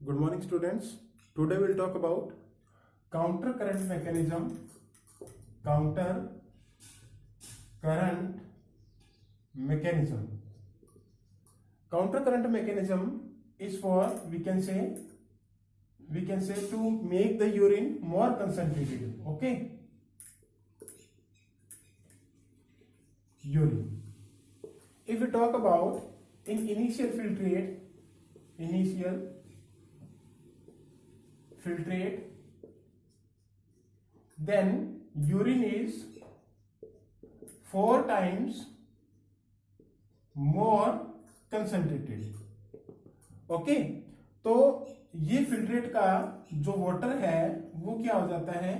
Good morning, students. Today we'll talk about counter current mechanism. Counter current mechanism. Counter current mechanism is for we can say to make the urine more concentrated. Okay, urine. If we talk about in initial filtrate, then urine is 4 times more concentrated. Okay, तो ये filtrate का जो water है वो क्या हो जाता है,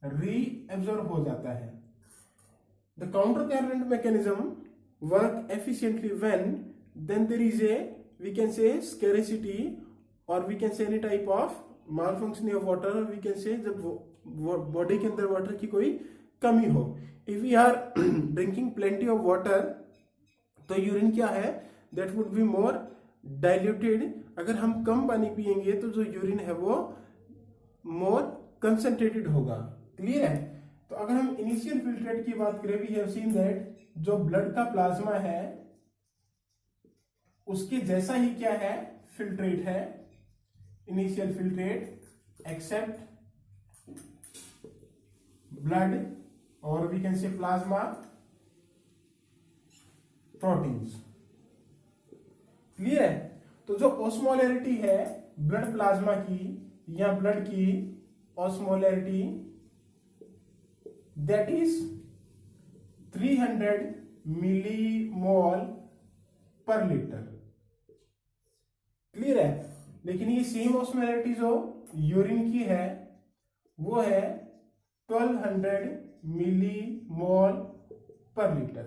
रीएब्जॉर्ब हो जाता है. The counter current mechanism work efficiently when then there is a we can say scarcity or we can say any type of malfunctioning of water. We can say जब बॉडी के अंदर water की कोई कमी हो. If we are drinking plenty of water तो urine क्या है, that would be more diluted. अगर हम कम पानी पिएंगे तो जो यूरिन है वो मोर कंसंट्रेटेड होगा. क्लियर है. तो अगर हम इनिशियल फिल्ट्रेट की बात करें, वी हैव सीन दैट जो ब्लड का प्लाज्मा है उसके जैसा ही क्या है, फिल्ट्रेट है. इनिशियल फिल्ट्रेट एक्सेप्ट ब्लड और we can say plasma proteins. Clear है. तो जो ऑस्मोलैरिटी है ब्लड प्लाज्मा की या ब्लड की ऑस्मोलैरिटी दैट इज 300 मिलीमोल पर लीटर. क्लियर है. लेकिन ये सेम ऑस्मोलैरिटी जो यूरिन की है वो है 1200 मिलीमोल पर लीटर.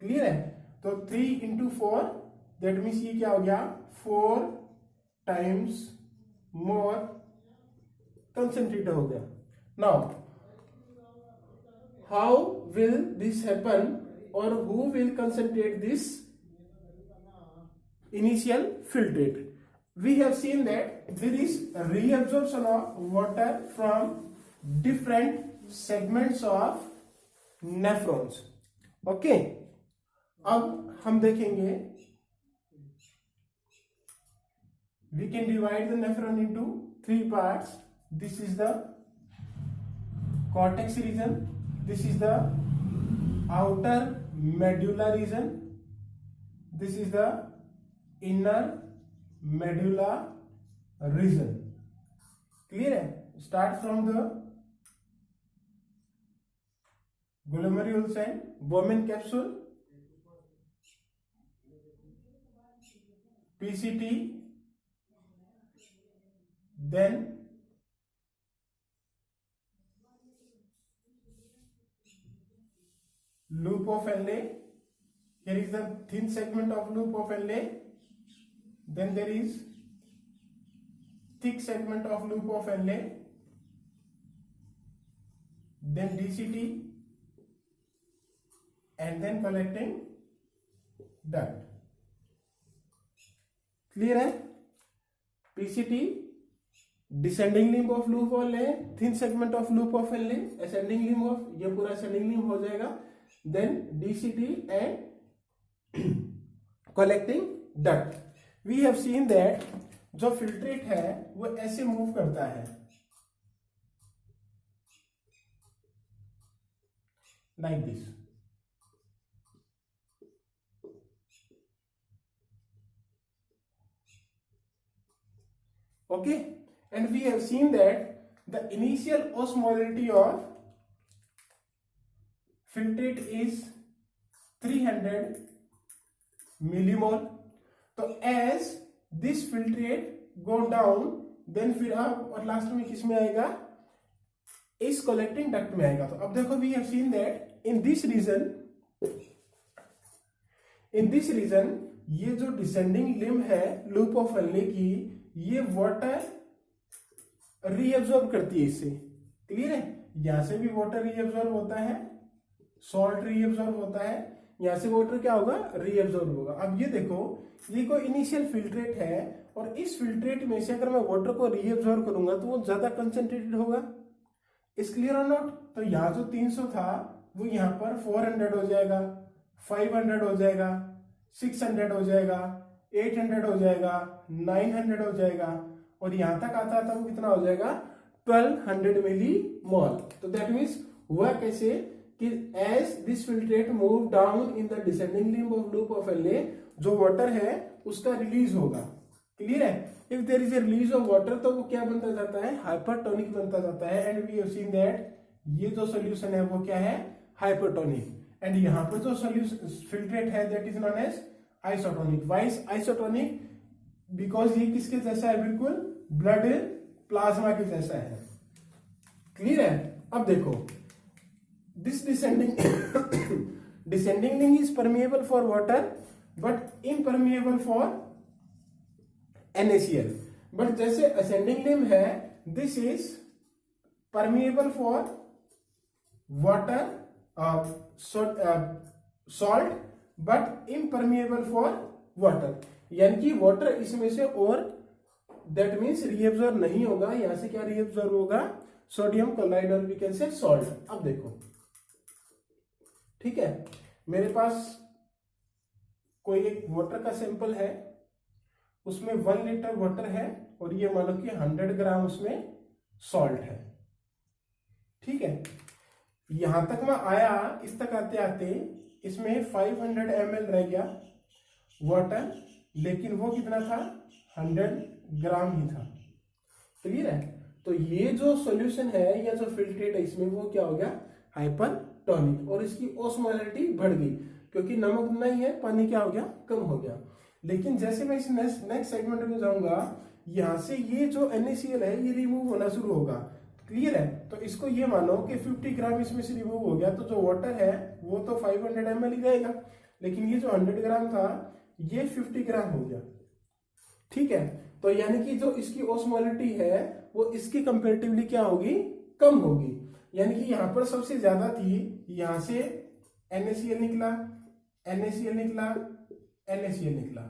क्लियर है. तो 3 into 4 दैट मीन्स ये क्या हो गया, 4 टाइम्स मोर कंसंट्रेटेड हो गया. Now how will this happen or who will concentrate this initial filtrate? We have seen that there is reabsorption of water from different segments of nephrons. Okay, अब हम देखेंगे we can divide the nephron into 3 parts. This is the cortex region, this is the outer medulla region, this is the inner medulla region. Clear है. Start from the glomerulus and Bowman capsule, PCT, then loop of Henle. Here is the thin segment of loop of Henle. Then there is thick segment of loop of Henle. Then DCT, and then collecting duct. Clear है. PCT descending limb of loop of Henle, thin segment of loop of Henle, ascending limb of, ये पूरा ascending limb हो जाएगा. Then DCT and collecting duct. We have seen that जो filtrate है वो ऐसे move करता है, like this. Okay, and we have seen that the initial osmolarity of filtrate is 300 millimole. तो as this filtrate go down, then फिर आप और लास्ट में किस में आएगा, इस कलेक्टिंग डक्ट में आएगा. तो अब देखो we have seen that in this region ये जो डिसेंडिंग लिम्ब है लूप ऑफ Henle की, ये वाटर रीअब्सॉर्ब करती है इससे. क्लियर है. यहां से भी वाटर रीअब्सॉर्ब होता है, सॉल्ट रीअब्सॉर्ब होता है, यहां से वाटर क्या होगा, रीअब्सॉर्ब होगा. अब ये देखो, ये कोई इनिशियल फिल्ट्रेट है और इस फिल्ट्रेट में से अगर मैं वाटर को रीअब्जॉर्ब करूंगा तो वो ज्यादा कंसेंट्रेटेड होगा। इज क्लियर और नॉट? तो यहाँ जो 300 था वो यहाँ पर 400 हो जाएगा, 500 हो जाएगा, 600 हो जाएगा, 800 हो जाएगा, 900 हो जाएगा, और यहां तक आता आता वो कितना हो जाएगा 1200 मिली मोल। तो दैट मीन्स हुआ कैसे कि as this filtrate move down in the descending limb of loop of L, जो वाटर है उसका रिलीज होगा। क्लियर है? If there is a release of water तो वो क्या बनता जाता है, हाइपरटोनिक बनता जाता है। And we have seen that ये जो सोल्यूशन है वो क्या है, हाइपरटोनिक। एंड यहाँ पर जो सोल्यूशन फिल्ट्रेट है that is known as isotonic. Why's isotonic? Because ये किसके जैसा है, बिल्कुल ब्लड प्लाज्मा के जैसा है। क्लियर है? अब देखो this descending link is permeable for water but impermeable for NaCl। But जैसे असेंडिंग लिम्ब है this is permeable for water salt but impermeable for water, यानी कि वाटर इसमें से और दैट मीन्स रीअब्जॉर्ब नहीं होगा। यहां से क्या रीअब्जॉर्ब होगा, सोडियम क्लोराइड और वी कैन से सॉल्ट। अब देखो ठीक है, मेरे पास कोई एक वाटर का सैंपल है, उसमें 1 लीटर वाटर है और ये मान लो कि 100 ग्राम उसमें सॉल्ट है। ठीक है, यहां तक मैं आया, इस तक आते आते इसमें 500 ml रह गया वाटर, लेकिन वो कितना था 100 ग्राम ही था। क्लियर है? तो ये जो सॉल्यूशन है या जो फिल्ट्रेट है इसमें वो क्या हो गया, हाइपरटोनिक, और इसकी ऑस्मोलैरिटी बढ़ गई क्योंकि नमक नहीं है, पानी क्या हो गया, कम हो गया। लेकिन जैसे मैं इस नेक्स्ट सेगमेंट में जाऊंगा यहां से ये जो NaCl है ये रिमूव होना शुरू होगा। क्लियर है? तो इसको ये मानो कि 50 ग्राम इसमें से रिमूव हो गया, तो जो वाटर है वो तो 500 ml ही रहेगा, लेकिन ये जो 100 ग्राम था ये 50 ग्राम हो गया। ठीक है, तो यानी कि जो इसकी ऑस्मोलैरिटी है वो इसकी कंपेरेटिवली क्या होगी, कम होगी। यानी कि यहां पर सबसे ज्यादा थी, यहां से NaCl निकला, NaCl निकला, NaCl निकला।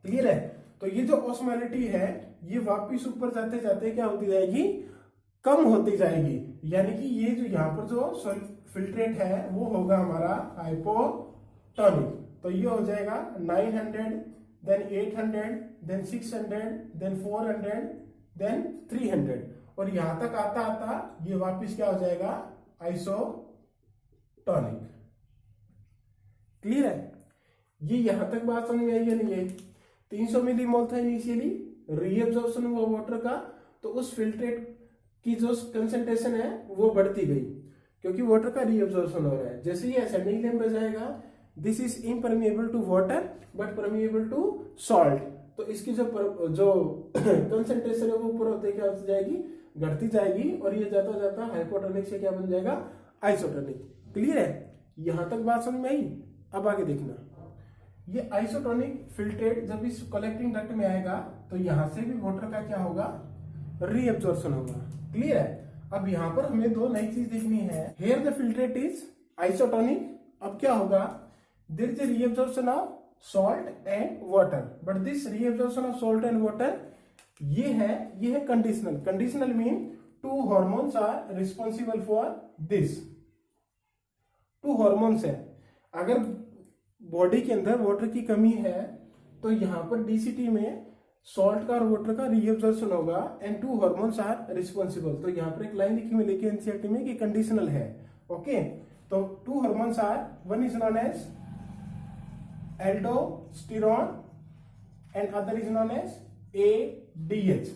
क्लियर है? तो ये जो ऑस्मोलैरिटी है ये वापिस ऊपर जाते जाते क्या होती जाएगी, कम होती जाएगी। यानी कि ये जो यहाँ पर जो फिल्ट्रेट है वो होगा हमारा हाइपोटोनिक। तो ये हो जाएगा 900, देन 800, देन 600, देन 400, देन 300, और यहां तक आता आता ये वापिस क्या हो जाएगा, आइसोटोनिक। क्लियर है? ये यहां तक बात समझ में आई या नहीं है? 300 मिलीमोल था इनिशियली, रीअब्जॉर्प्शन हुआ वाटर का, तो उस फिल्ट्रेट की जो कंसेंट्रेशन है वो बढ़ती गई क्योंकि वाटर का रीअब्जॉर्प्शन हो रहा है। जैसे ही असेंडिंग लिम्ब में जाएगा this is impermeable to water but permeable to salt, तो इसकी जो कंसेंट्रेशन है वो ऊपर होते क्या होती जाएगी, घटती जाएगी, और ये जाता जाता हाइपोटोनिक से क्या बन जाएगा, आइसोटोनिक। क्लियर है? यहां तक बात समझ में आई? अब आगे देखना, ये आइसोटोनिक फिल्ट्रेट जब इस कलेक्टिंग डक्ट में आएगा तो यहां से भी वाटर का क्या होगा, रीअब्जॉर्प्शन होगा। क्लियर है? अब यहां पर हमें दो नई चीज देखनी है। Here the filtrate is isotonic. अब क्या होगा, there is a reabsorption of salt and water, but this reabsorption of salt and water ये है conditional. Conditional mean 2 hormones are responsible for this. 2 hormones है, अगर बॉडी के अंदर वाटर की कमी है तो यहां पर DCT में सॉल्ट का और वाटर का रीअब्जॉर्प्शन होगा एंड 2 हार्मोन्स आर रिस्पॉन्सिबल। तो यहां पर एक लाइन लिखी मिलेगी NCERT में कि कंडीशनल है। ओके, तो 2 hormones are, one is known as aldosterone and other is known as ADH,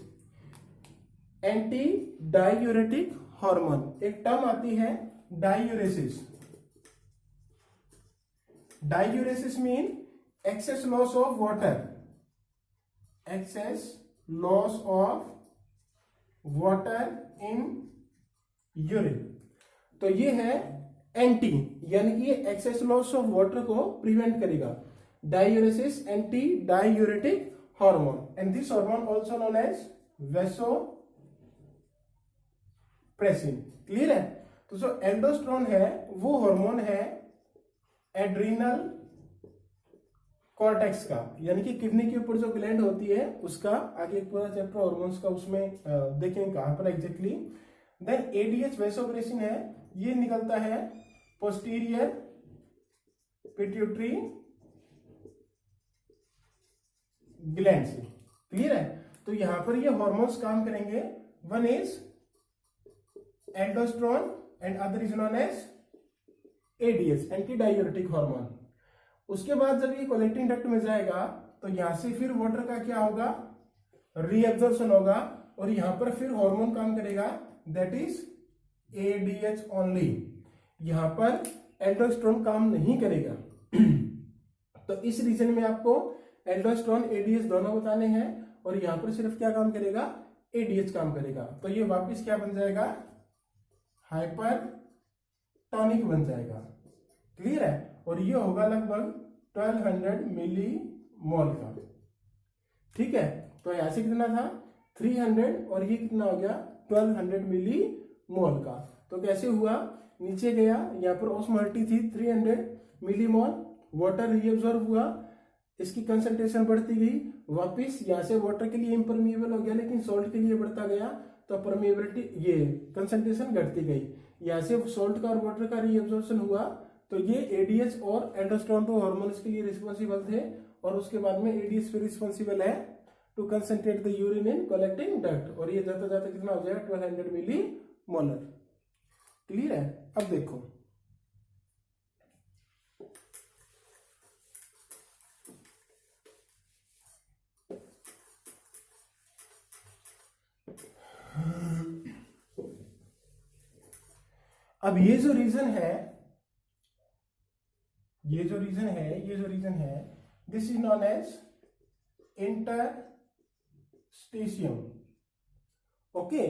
anti diuretic hormone. एक टर्म आती है diuresis. Diuresis mean excess loss of water, excess loss of water in urine। तो ये है anti, यानी कि ये excess loss of water को प्रिवेंट करेगा। Diuresis anti diuretic hormone, and this hormone also known as vasopressin. Clear है? तो जो एल्डोस्टेरोन है वो हार्मोन है एड्रीनल कॉर्टेक्स का, यानी कि किडनी के ऊपर जो ग्लैंड होती है उसका आगे एक पूरा चैप्टर हॉर्मोन्स का उसमें देखेंगे कहां पर एग्जैक्टली। देन एडीएच वैसोप्रेसिन है, ये निकलता है पोस्टीरियर पिट्यूटरी ग्लैंड से। क्लियर है? तो यहां पर ये हॉर्मोन्स काम करेंगे। One is aldosterone and other is known as ADH, anti diuretic hormone. उसके बाद जब ये कलेक्टिंग डक्ट में जाएगा तो यहां से फिर वाटर का क्या होगा, रीएब्जॉर्प्शन होगा, और यहां पर फिर हार्मोन काम करेगा, दैट इज एडीएच ओनली। यहां पर एल्डोस्टेरोन काम नहीं करेगा। तो इस रीजन में आपको एल्डोस्टेरोन एडीएच दोनों बताने हैं, और यहां पर सिर्फ क्या काम करेगा, एडीएच काम करेगा। तो ये वापस क्या बन जाएगा, हाइपरटोनिक बन जाएगा। क्लियर है? और ये होगा लगभग 1200 मिली मोल का। ठीक है? तो यहां से कितना था 300, और ये कितना हो गया 1200 मिली मोल का। तो कैसे हुआ, नीचे गया, यहाँ पर ऑस्मोलिटी थी 300 मिली मोल, वाटर रीअब्सॉर्ब हुआ, इसकी कंसंट्रेशन बढ़ती गई, वापिस यहाँ से वाटर के लिए इम्परमिएबल हो गया, लेकिन सॉल्ट के लिए बढ़ता गया, तो परमिएबिलिटी ये कंसंट्रेशन घटती गई। यहाँ से सॉल्ट का और वाटर का रीअब्सॉर्प्शन हुआ, तो ये एडीएच और एल्डोस्टेरोन तो हार्मोन्स के लिए रिस्पॉन्सिबल थे, और उसके बाद में एडीएच फिर रिस्पॉन्सिबल है to concentrate the urine in collecting duct, और ये जाता जाता कितना हो जाएगा 1200 मिली मोलर। क्लियर है? अब देखो अब ये जो रीजन है this is known as interstitium. Okay,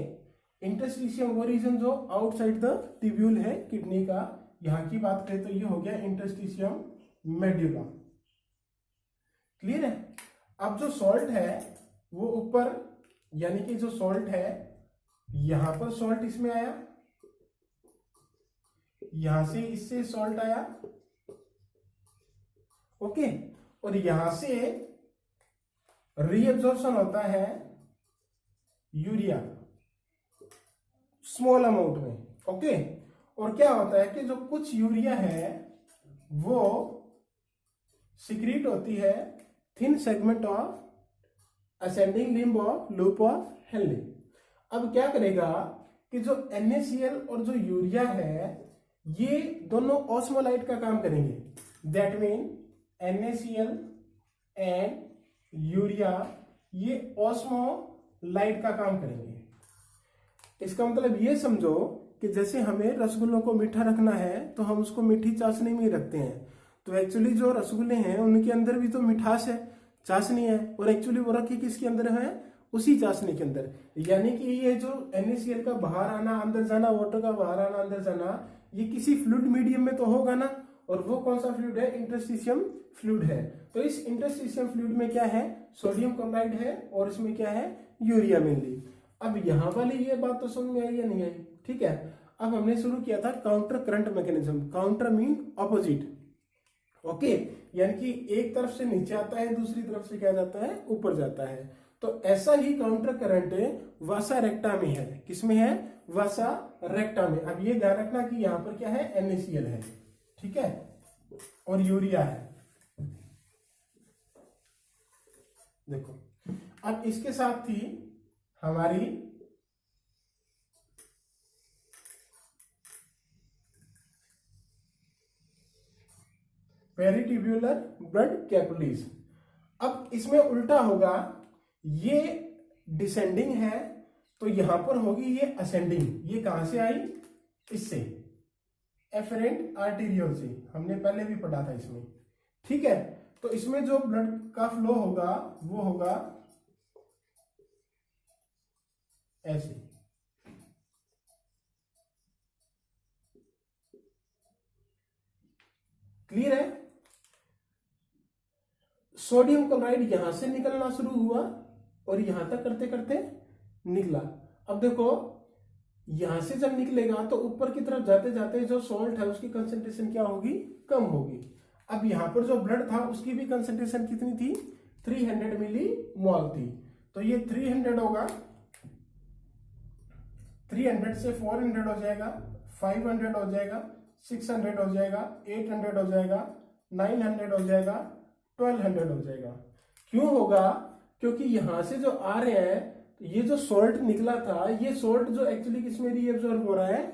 interstitium वो रीजन जो आउटसाइड द ट्यूब्यूल है किडनी का। यहां की बात करें तो ये हो गया इंटरस्टिशियम मेड्यूला। क्लियर है? अब जो सॉल्ट है वो ऊपर, यानी कि जो सॉल्ट है यहां पर सॉल्ट इसमें आया, यहां से इससे सॉल्ट आया, ओके, और यहां से रीअब्जॉर्प्शन होता है यूरिया स्मॉल अमाउंट में। ओके, और क्या होता है कि जो कुछ यूरिया है वो सिक्रीट होती है thin segment of ascending limb of loop of Henle. अब क्या करेगा कि जो NaCl और जो यूरिया है ये दोनों ऑस्मोलाइट का काम करेंगे। That mean NaCl and urea ये ऑस्मोलाइट का काम करेंगे। इसका मतलब ये समझो कि जैसे हमें रसगुल्लों को मीठा रखना है तो हम उसको मीठी चाशनी में रखते हैं, तो एक्चुअली जो रसगुल्ले हैं उनके अंदर भी तो मिठास है, चाशनी है, और एक्चुअली वो रखी किसके अंदर है, उसी चाशनी के अंदर। यानी कि ये जो NaCl का बाहर आना अंदर जाना, वाटर का बाहर आना अंदर जाना, ये किसी फ्लूइड मीडियम में तो होगा ना, और वो कौन सा फ्लूइड है, इंटरस्टिशियम फ्लूइड है। तो इस इंटरस्टिशियम फ्लूइड में क्या है, सोडियम क्लोराइड है, और इसमें क्या है, यूरिया मेनली। अब यहां वाली ये बात तो समझ में आई या नहीं आई? ठीक है, अब हमने शुरू किया था counter current mechanism. Counter mean opposite. Okay, यानी कि एक तरफ से नीचे आता है, दूसरी तरफ से क्या जाता है, ऊपर जाता है। तो ऐसा ही काउंटर करंट वासा रेक्टा में है। किसमें है, वासा रेक्टा में। अब ये ध्यान रखना कि यहां पर क्या है, NaCl है, ठीक है, और यूरिया है। देखो, अब इसके साथ ही हमारी पेरिट्यूब्यूलर ब्लड कैपिलरीज। अब इसमें उल्टा होगा, ये डिसेंडिंग है तो यहां पर होगी ये असेंडिंग। ये कहां से आई, इससे एफरेंट आर्टेरियोल से, हमने पहले भी पढ़ा था इसमें। ठीक है, तो इसमें जो ब्लड का फ्लो होगा वो होगा ऐसे। क्लियर है? सोडियम क्लोराइड यहां से निकलना शुरू हुआ और यहां तक करते करते निकला। अब देखो, यहां से जब निकलेगा तो ऊपर की तरफ जाते जाते जो सॉल्ट है उसकी कंसेंट्रेशन क्या होगी, कम होगी। अब यहां पर जो ब्लड था उसकी भी कंसेंट्रेशन कितनी थी, 300 मिली मोल थी। तो ये 300 होगा, 300 से 400 हो जाएगा, 500 हो जाएगा, 600 हो जाएगा, 800 हो जाएगा, 900 हो जाएगा, 1200 हो जाएगा। क्यों होगा, क्योंकि यहां से जो आ रहे हैं, ये जो सॉल्ट निकला था, ये सॉल्ट जो एक्चुअली किसमें रीअब्सॉर्ब हो रहा है,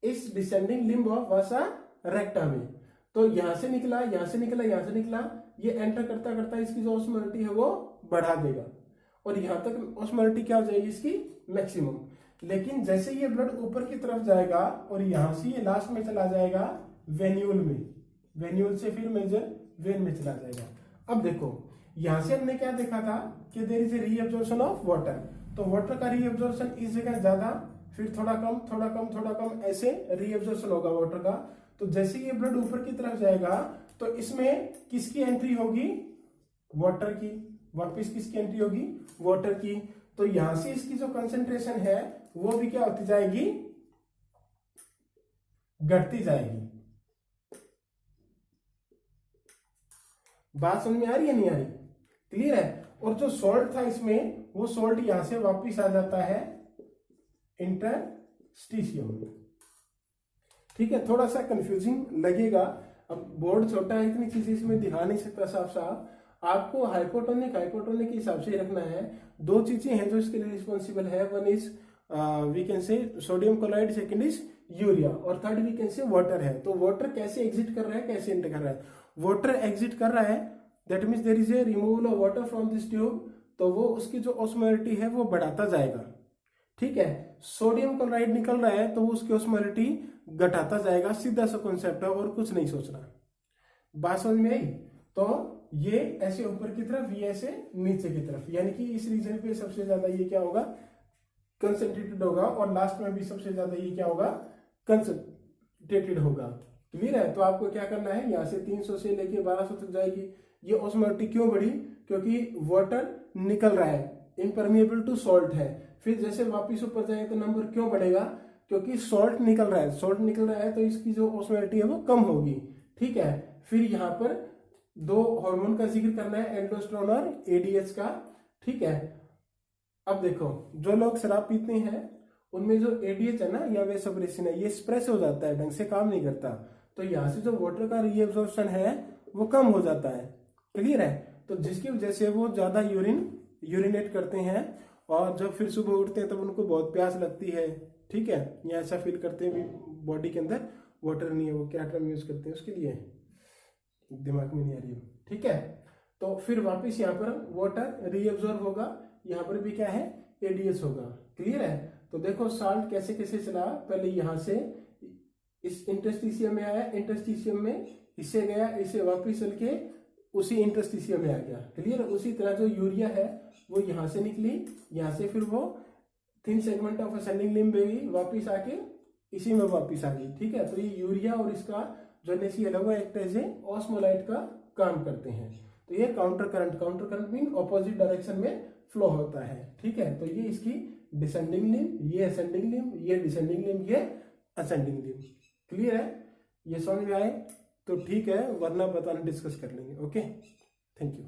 इस डिसेंडिंग लिम्ब ऑफ वासा रेक्टा में। तो यहां से निकला, यहां से निकला, यहां से निकला, ये एंटर करता करता इसकी जो ऑस्मोलिटी है वो बढ़ा देगा और यहां तक ऑस्मोलिटी क्या हो जाएगी इसकी, मैक्सिमम। लेकिन जैसे ये ब्लड ऊपर की तरफ जाएगा और यहां से ये लास्ट में चला जाएगा वेन्यूल में, वेन्यूल से फिर मेजर वेन में चला जाएगा। अब देखो यहां से हमने क्या देखा था कि there is a reabsorption of water, तो वाटर का रीअब्जॉर्प्शन इस जगह ज्यादा, फिर थोड़ा कम, थोड़ा कम, थोड़ा कम, ऐसे रीअब्जॉर्प्शन होगा वाटर का। तो जैसे ये ब्लड ऊपर की तरफ जाएगा तो इसमें किसकी एंट्री होगी, वाटर की, वापस किसकी एंट्री होगी, वाटर की। तो यहां से इसकी जो कंसेंट्रेशन है वो भी क्या होती जाएगी, घटती जाएगी। बात समझ में आ रही है, नहीं आ रही, क्लियर है। और जो सॉल्ट था इसमें, वो सॉल्ट यहां से वापस आ जाता है इंटरस्टिशियम में। ठीक है, थोड़ा सा कंफ्यूजिंग लगेगा, अब बोर्ड छोटा है, इतनी चीजें इसमें दिखा नहीं सकता साफ साफ। आपको हाइपोटोनिक हाइपोटोनिक के हिसाब से रखना है। दो चीजें हैं जो इसके लिए रिस्पॉन्सिबल है, one is we can say sodium chloride, second is urea, और third we can say water है। तो वाटर कैसे एग्जिट कर रहा है, कैसे एंटर कर रहा है, वाटर एग्जिट कर रहा है, that means there is a removal of water from this tube, तो वो उसकी जो ऑस्मोलिटी है वो बढ़ाता जाएगा। ठीक है, सोडियम क्लोराइड निकल रहा है तो वो उसकी ऑस्मोलिटी घटाता जाएगा, सीधा सा कॉन्सेप्ट है और कुछ नहीं सोचना। बात समझ में आई। तो ये ऐसे ऊपर की तरफ, ये ऐसे नीचे की तरफ, यानी कि इस रीजन पे सबसे ज्यादा ये क्या होगा, कंसंट्रेटेड होगा, और लास्ट में भी सबसे ज्यादा ये क्या होगा, कंसंट्रेटेड होगा। क्लियर है। तो आपको क्या करना है, यहाँ से 300 से लेके 1200 तक जाएगी ये ऑस्मोलिटी। क्यों बढ़ी, क्योंकि वाटर निकल रहा है, इम्परमिएबल टू सॉल्ट है। फिर जैसे वापिस ऊपर जाएगा तो नंबर क्यों बढ़ेगा, क्योंकि सॉल्ट निकल रहा है, सॉल्ट निकल रहा है तो इसकी जो ऑस्मोलिटी है वो कम होगी। ठीक है, फिर यहाँ पर दो हार्मोन का जिक्र करना है, एल्डोस्टेरोन और एडीएच का। ठीक है, अब देखो जो लोग शराब पीते हैं उनमें जो एडीएच है ना, या वेसोप्रेसिन है, ये स्प्रेस हो जाता है, ढंग से काम नहीं करता, तो यहाँ से जो वाटर का रीअब्जॉर्प्शन है वो कम हो जाता है। क्लियर है। तो जिसकी वजह से वो ज्यादा यूरिनेट करते हैं, और जब फिर सुबह उठते हैं तब उनको बहुत प्यास लगती है। ठीक है, या ऐसा फील करते हैं बॉडी के अंदर वाटर नहीं है, वो क्या टर्म यूज करते हैं उसके लिए, दिमाग में नहीं आ रही है। ठीक है, तो फिर वापस यहाँ पर वाटर रीअब्सॉर्ब होगा, यहाँ पर भी क्या है, एडीएस होगा। क्लियर है। तो देखो साल्ट कैसे कैसे चला, पहले यहाँ से इस इंटरस्टिशियम में आया, इंटरस्टिशियम में इससे गया, इसे वापस चल के उसी इंटरस्टिशियम में आ गया। क्लियर। उसी तरह जो यूरिया है वो यहाँ से निकली, यहाँ से फिर वो thin segment of ascending limb में वापिस आके इसी में वापिस आ गई। ठीक है, तो ये यूरिया और इसका जो NaCl है एक्ट एज ए ऑस्मोलाइट का काम करते हैं। तो ये counter current mean opposite direction में फ्लो होता है। ठीक है, तो ये इसकी डिसेंडिंग लिम्ब, ये असेंडिंग लिम्ब, ये डिसेंडिंग लिम्ब, ये असेंडिंग लिम्ब। क्लियर है, ये समझ में आए तो ठीक है, वरना बताना डिस्कस कर लेंगे। Okay, thank you.